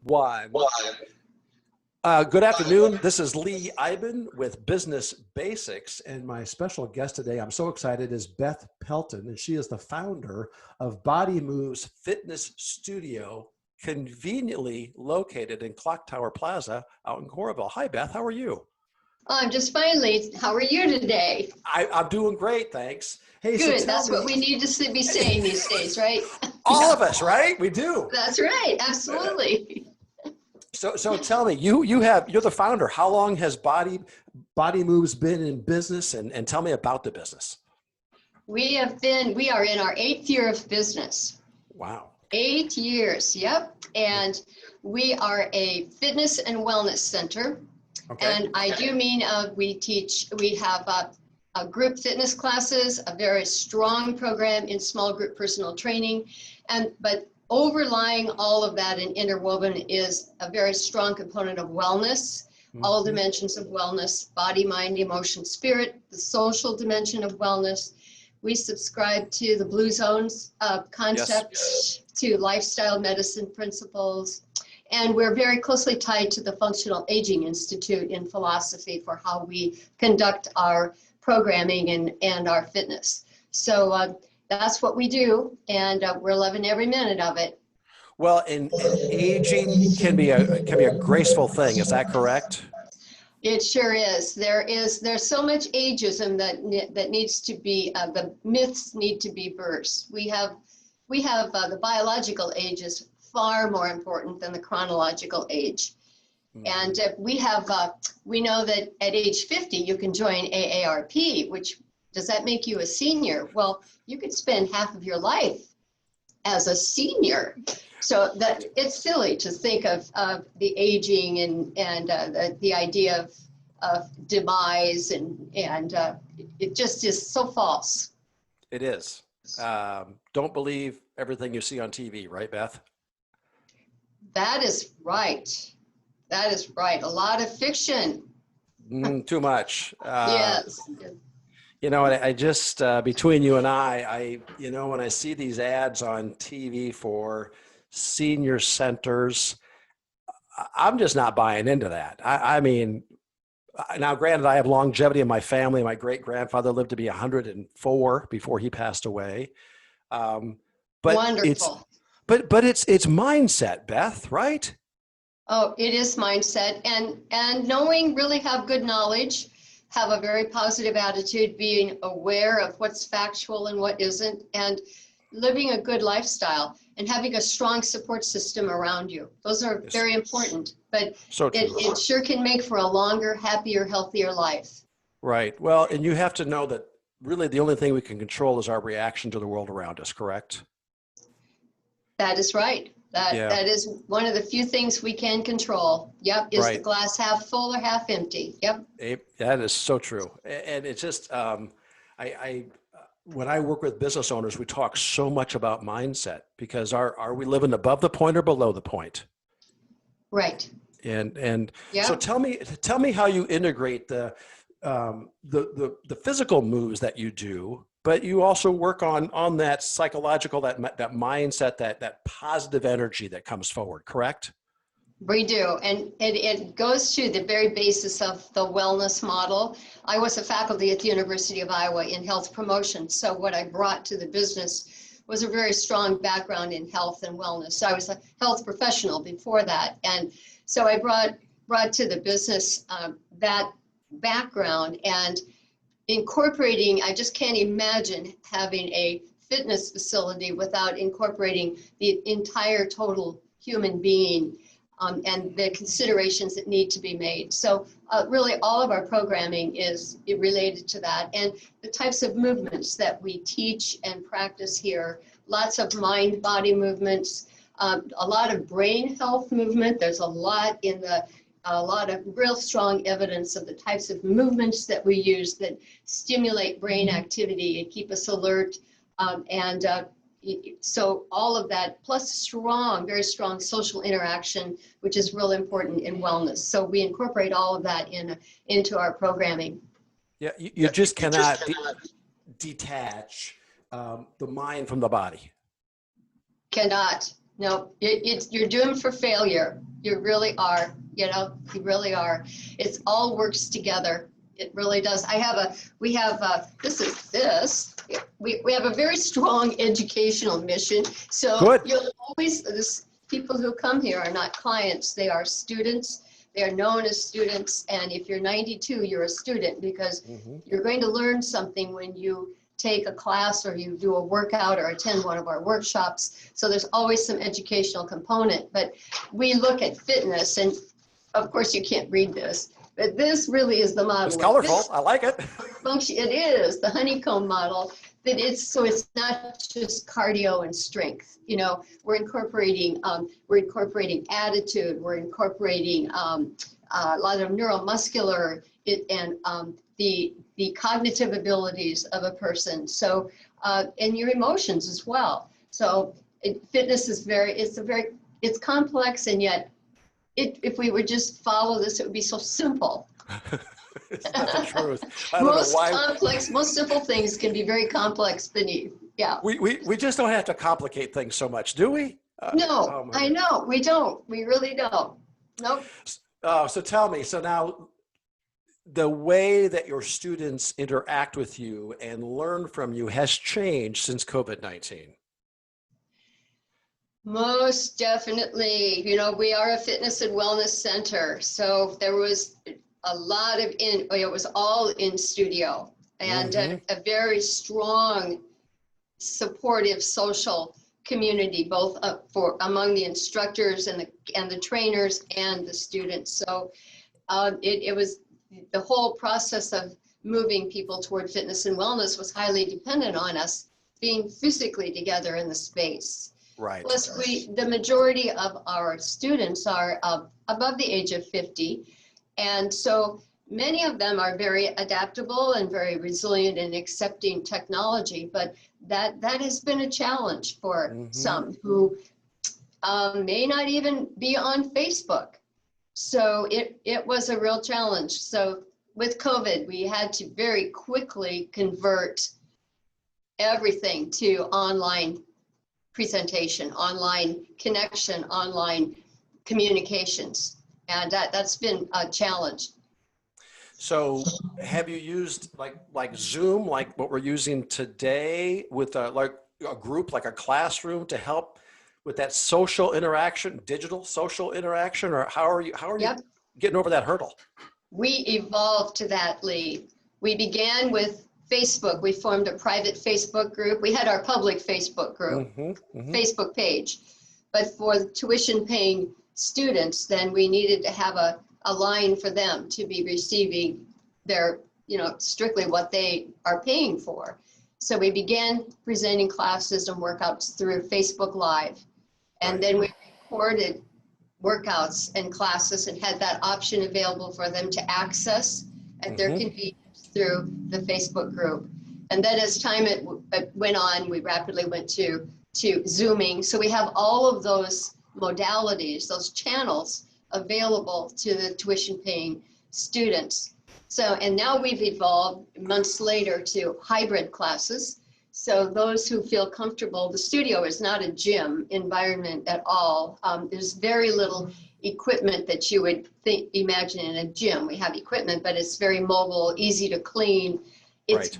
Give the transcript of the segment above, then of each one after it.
One. Good afternoon. This is Lee Iben with Business Basics, and my special guest today, I'm so excited, is Beth Pelton, and she is the founder of Body Moves Fitness Studio, conveniently located in Clock Tower Plaza out in Coralville. Hi, Beth. How are you? I'm just fine, Lee. How are you today? I'm doing great, thanks. Hey, good. So That's what we need to be saying these days, right? All of us, right? We do. That's right. Absolutely. So tell me, you're the founder. How long has Body Moves been in business, and tell me about the business. We are in our 8th year of business. Wow. 8 years. Yep. And we are a fitness and wellness center. Okay. And I do mean we have group fitness classes, a very strong program in small group personal training, but overlying all of that and interwoven is a very strong component of wellness, all dimensions of wellness, body, mind, emotion, spirit, the social dimension of wellness. We subscribe to the Blue Zones concepts, to lifestyle medicine principles, and we're very closely tied to the Functional Aging Institute in philosophy for how we conduct our programming and our fitness. So that's what we do, and we're loving every minute of it. Well, and aging can be a graceful thing. Is that correct? It sure is. There's so much ageism that needs to be, the myths need to be burst. We have the biological age is far more important than the chronological age. And we know that at age 50 you can join AARP, which does that make you a senior? Well, you could spend half of your life as a senior. So that it's silly to think of the aging and the idea of demise and it just is so false. It is. Don't believe everything you see on TV, right, Beth? That is right. That is right. A lot of fiction. Too much. Yes. You know, I just, between you and I, when I see these ads on TV for senior centers, I'm just not buying into that. I mean, now granted, I have longevity in my family. My great-grandfather lived to be 104 before he passed away. But wonderful. It's mindset, Beth, right? Oh, it is mindset, and knowing, really have good knowledge, have a very positive attitude, being aware of what's factual and what isn't, and living a good lifestyle and having a strong support system around you. Those are very important, but it sure can make for a longer, happier, healthier life. Right. Well, and you have to know that really the only thing we can control is our reaction to the world around us, correct? That is right. That is one of the few things we can control. Yep. Is the glass half full or half empty? Yep. That is so true. And it's just, when I work with business owners, we talk so much about mindset because are we living above the point or below the point? Right. And so tell me how you integrate the physical moves that you do, but you also work on that psychological, that mindset, that positive energy that comes forward, correct? We do, and it goes to the very basis of the wellness model. I was a faculty at the University of Iowa in health promotion, so what I brought to the business was a very strong background in health and wellness. So I was a health professional before that, and so I brought to the business that background and incorporating. I just can't imagine having a fitness facility without incorporating the entire total human being. And the considerations that need to be made. So really all of our programming is related to that. And the types of movements that we teach and practice here, lots of mind-body movements, a lot of brain health movement. There's a lot of real strong evidence of the types of movements that we use that stimulate brain activity and keep us alert. So all of that, plus very strong social interaction, which is real important in wellness. So we incorporate all of that into our programming. Yeah, you just cannot detach the mind from the body. Cannot. No, you're doomed for failure. You really are. You know, you really are. It all works together. It really does. We have, we have a very strong educational mission. So Good. you'll always, people who come here are not clients, they are students. They are known as students. And if you're 92, you're a student because you're going to learn something when you take a class or you do a workout or attend one of our workshops. So there's always some educational component, but we look at fitness, and of course you can't read this, but this really is the model. It's colorful. I like it. Function, it is the honeycomb model. That it's not just cardio and strength. You know, we're incorporating attitude. We're incorporating a lot of neuromuscular and the cognitive abilities of a person. So and your emotions as well. So fitness is it's complex, and yet if we would just follow this, it would be so simple. It's not the truth. I don't know why. Complex, most simple things can be very complex beneath. Yeah. We just don't have to complicate things so much, do we? No, I know. We don't. We really don't. Nope. So tell me, so now the way that your students interact with you and learn from you has changed since COVID-19. Most definitely. You know, we are a fitness and wellness center. So there was a lot of it was all in studio, and a very strong, supportive social community, both among the instructors and the trainers and the students. So it was the whole process of moving people toward fitness and wellness was highly dependent on us being physically together in the space. Right. Plus, the majority of our students are above the age of 50. And so many of them are very adaptable and very resilient in accepting technology, but that has been a challenge for some who may not even be on Facebook. So it was a real challenge. So with COVID, we had to very quickly convert everything to online presentation, online connection, online communications. And that's been a challenge. So have you used like Zoom, like what we're using today, with like a group, like a classroom, to help with that social interaction, digital social interaction, or how are you getting over that hurdle? We evolved to that, Lee. We began with Facebook. We formed a private Facebook group. We had our public Facebook group, Facebook page. But for the tuition paying students, then we needed to have a line for them to be receiving their, strictly what they are paying for. So we began presenting classes and workouts through Facebook Live. And then we recorded workouts and classes and had that option available for them to access at their convenience through the Facebook group. And then as time it went on, we rapidly went to Zooming. So we have all of those modalities, those channels available to the tuition paying students. So, and now we've evolved months later to hybrid classes. So those who feel comfortable, the studio is not a gym environment at all. There's very little equipment that you would imagine in a gym. We have equipment, but it's very mobile, easy to clean. It's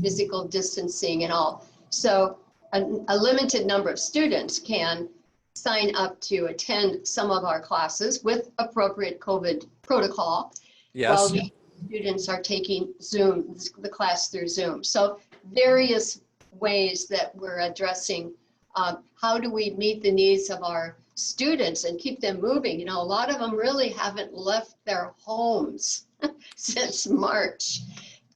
physical distancing and all. So a limited number of students can sign up to attend some of our classes with appropriate COVID protocol. Yes. While the students are taking Zoom, the class through Zoom. So various ways that we're addressing how do we meet the needs of our students and keep them moving. A lot of them really haven't left their homes since March.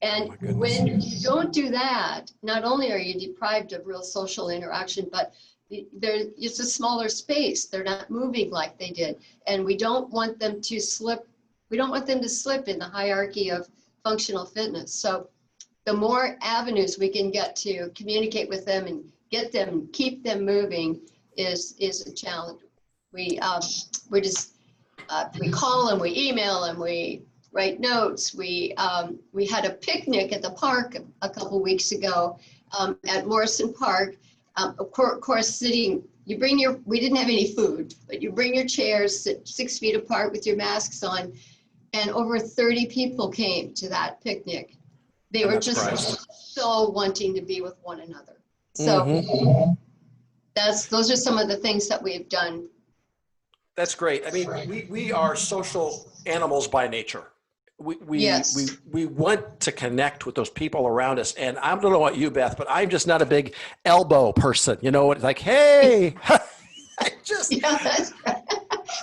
And when you don't do that, not only are you deprived of real social interaction, but it's a smaller space. They're not moving like they did. And we don't want them to slip. We don't want them to slip in the hierarchy of functional fitness. So the more avenues we can get to communicate with them and get them, keep them moving is a challenge. We call them, we email them, we write notes. We had a picnic at the park a couple weeks ago at Morrison Park. Of course, sitting we didn't have any food, but you bring your chairs, sit 6 feet apart with your masks on, and over 30 people came to that picnic. They I'm were not just surprised. so wanting to be with one another. So Mhm. those are some of the things that we've done. That's great. I mean, we are social animals by nature. Yes. We want to connect with those people around us. And I don't know about you, Beth, but I'm just not a big elbow person. You know, it's like, hey, I just Yeah, that's right.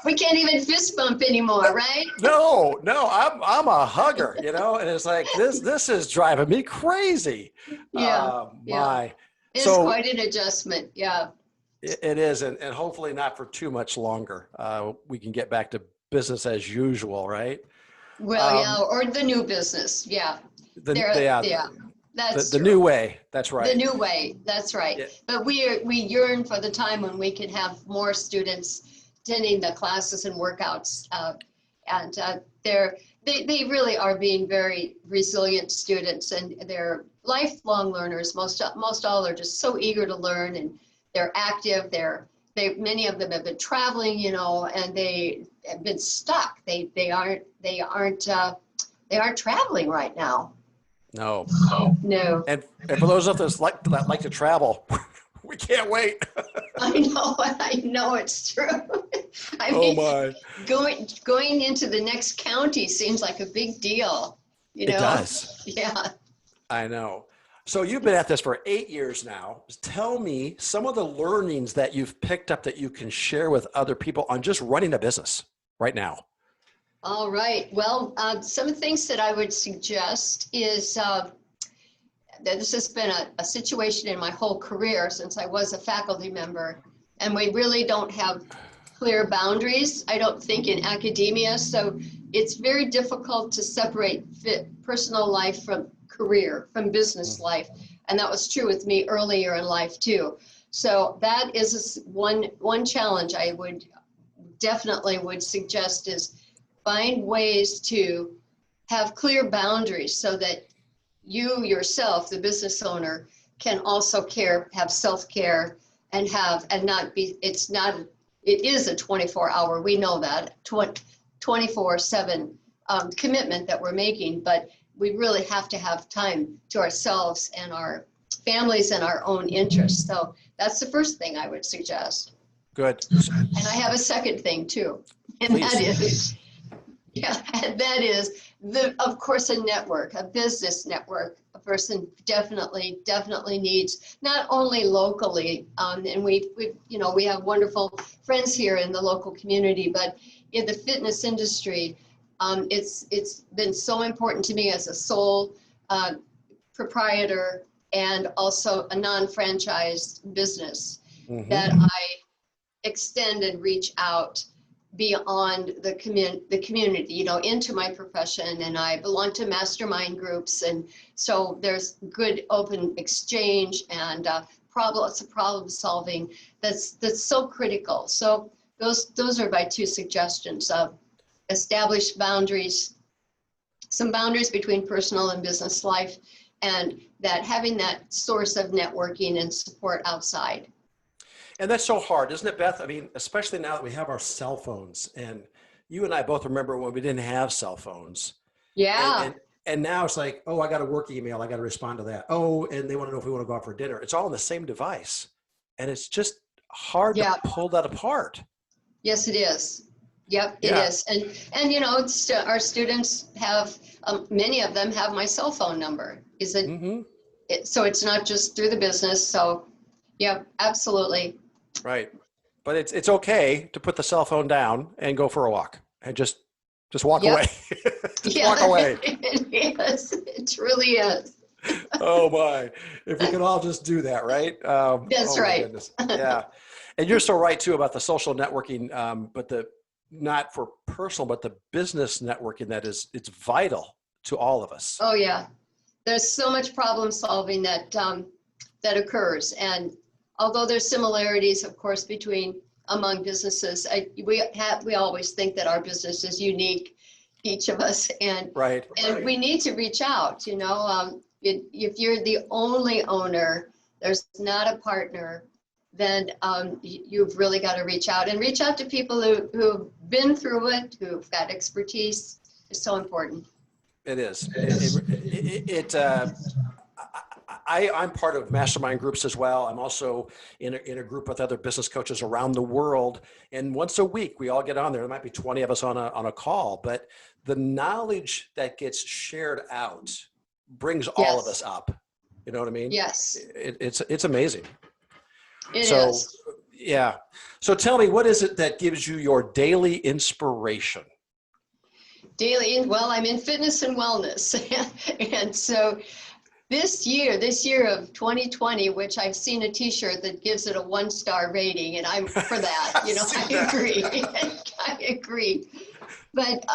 We can't even fist bump anymore, right? no, I'm a hugger, you know, and it's like this is driving me crazy. Yeah, yeah. My It's so quite an adjustment. Yeah. it is, and hopefully not for too much longer. We can get back to business as usual, right? Well, yeah, Um, or the new business. Yeah. the There, yeah, yeah, that's the new true. way. That's The right. new way, that's right. Yeah, But we yearn for the time when we can have more students attending the classes and workouts. And they really are being very resilient students, and they're lifelong learners. Most all are just so eager to learn, and they're active. Many of them have been traveling, you know, and they have been stuck. They aren't traveling right now. no. No. And for those of us that like to travel, we can't wait. I know it's true. I Oh mean, my. going into the next county seems like a big deal, you It know? does. Yeah. I know. So you've been at this for 8 years now. Tell me some of the learnings that you've picked up that you can share with other people on just running a business right now. All right. Well, some of the things that I would suggest is that this has been a situation in my whole career since I was a faculty member, and we really don't have clear boundaries, I don't think, in academia. So it's very difficult to separate personal life from career, from business life. And that was true with me earlier in life too. So that is one challenge I would definitely would suggest is find ways to have clear boundaries so that you yourself, the business owner, can also have self-care and not be, it is a 24-hour, we know that, 24/7 commitment that we're making, but we really have to have time to ourselves and our families and our own interests. So that's the first thing I would suggest. Good. And I have a second thing too, and that Please. is, yeah, and that is of course, a business network. A person definitely needs, not only locally, and we have wonderful friends here in the local community, but in the fitness industry, it's been so important to me as a sole proprietor and also a non-franchised business that Hmm. I extend and reach out beyond the community, into my profession, and I belong to mastermind groups, and so there's good open exchange and problem solving that's so critical. So those are my two suggestions of establish boundaries, some boundaries between personal and business life, and that having that source of networking and support outside. And that's so hard, isn't it, Beth? I mean, especially now that we have our cell phones, and you and I both remember when we didn't have cell phones. And Yeah. and and now it's like, oh, I got a work email, I got to respond to that. Oh, and they want to know if we want to go out for dinner. It's all on the same device. And it's just hard to Yeah. pull that apart. Yes, it is. Yep, it Yeah. is. And our students have, many of them have my cell phone number. Hmm. So it's not just through the business. So, yeah, absolutely. Right. But it's okay to put the cell phone down and go for a walk and just walk away. Yep. Just Yeah, walk away. it is. It really is. Oh my. If we could all just do that, right? That's Oh my right. goodness. Yeah. And you're so right too about the social networking, but the not for personal, but the business networking it's vital to all of us. Oh, yeah. There's so much problem solving that occurs. And although there's similarities, of course, among businesses, we always think that our business is unique, each of us, and Right. we need to reach out. If you're the only owner, there's not a partner, then you've really got to reach out to people who've been through it, who've got expertise. It's so important. It is. I'm part of mastermind groups as well. I'm also in a group with other business coaches around the world. And once a week, we all get on there. There might be 20 of us on a call, but the knowledge that gets shared out brings all of us up. You know what I mean? Yes. It's amazing. It is. Yeah. So tell me, what is it that gives you your daily inspiration? Well, I'm in fitness and wellness. And so this year of 2020, which I've seen a t-shirt that gives it a 1-star rating, and I'm for that, I agree. I agree. But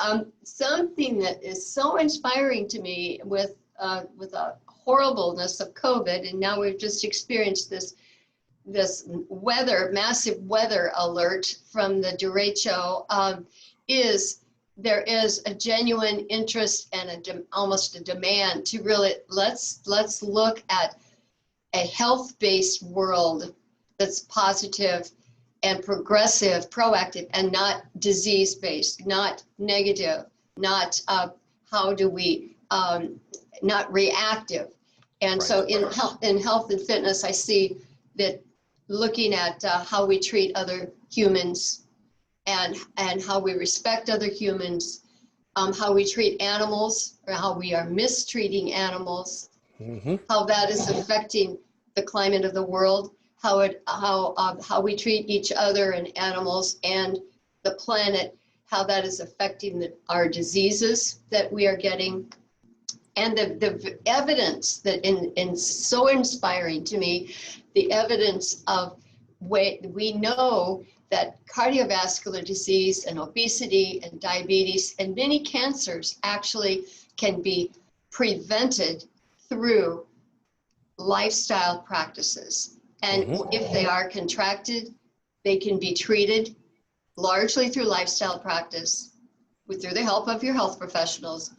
something that is so inspiring to me with the horribleness of COVID, and now we've just experienced this massive weather alert from the derecho, is there is a genuine interest and almost a demand to really let's look at a health-based world that's positive and progressive, proactive, and not disease-based, not negative, not how do we, not reactive. And so in health and fitness, I see that looking at how we treat other humans and how we respect other humans, how we treat animals, or how we are mistreating animals, how that is affecting the climate of the world, how we treat each other and animals and the planet, how that is affecting our diseases that we are getting. And the evidence that in so inspiring to me, the evidence of we know that cardiovascular disease and obesity and diabetes and many cancers actually can be prevented through lifestyle practices. And if they are contracted, they can be treated largely through lifestyle practice through the help of your health professionals.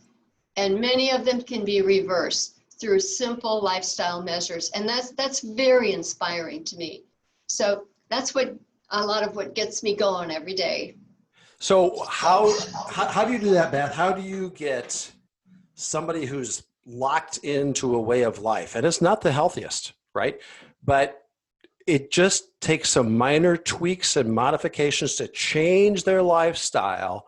And many of them can be reversed through simple lifestyle measures. And that's very inspiring to me. So that's a lot of what gets me going every day. So how do you do that, Beth? How do you get somebody who's locked into a way of life? And it's not the healthiest, right? But it just takes some minor tweaks and modifications to change their lifestyle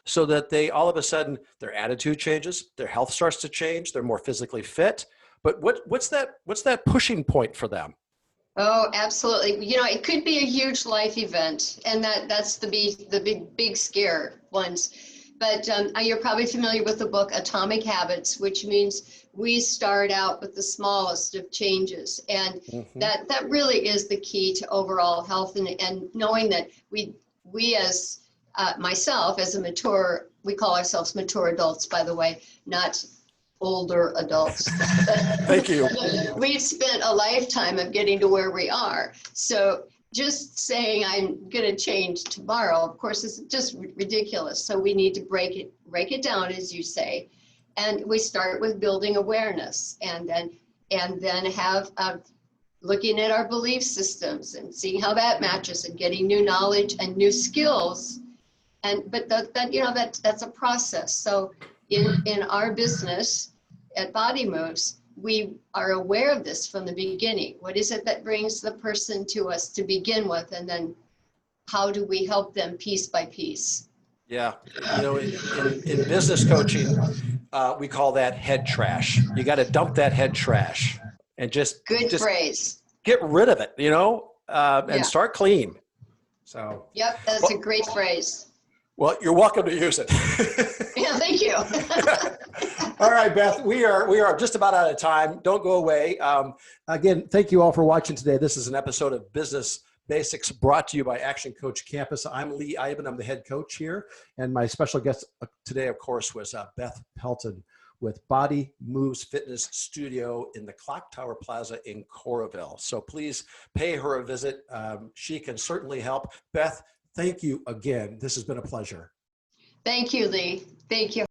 so that they all of a sudden their attitude changes, their health starts to change, they're more physically fit. But what's that pushing point for them? Oh, absolutely. It could be a huge life event, and that's the big scare ones. But you're probably familiar with the book Atomic Habits, which means we start out with the smallest of changes. And that really is the key to overall health, and knowing that we as myself as we call ourselves mature adults, by the way, not older adults. Thank you. We've spent a lifetime of getting to where we are. So just saying I'm going to change tomorrow, of course, is just ridiculous. So we need to break it down, as you say. And we start with building awareness, and then have looking at our belief systems and seeing how that matches, and getting new knowledge and new skills. But that's a process. So in our business at Body Moves, we are aware of this from the beginning. What is it that brings the person to us to begin with? And then how do we help them piece by piece? Yeah. In business coaching, we call that head trash. You got to dump that head trash and just phrase. Get rid of it, and start clean. So. Yep. That's a great phrase. Well, you're welcome to use it. Yeah, thank you. All right, Beth, we are just about out of time. Don't go away. Again, thank you all for watching today. This is an episode of Business Basics brought to you by ActionCOACH Campus. I'm Lee Iben. I'm the head coach here. And my special guest today, of course, was Beth Pelton with Body Moves Fitness Studio in the Clock Tower Plaza in Coralville. So please pay her a visit. She can certainly help. Beth, thank you again. This has been a pleasure. Thank you, Lee. Thank you.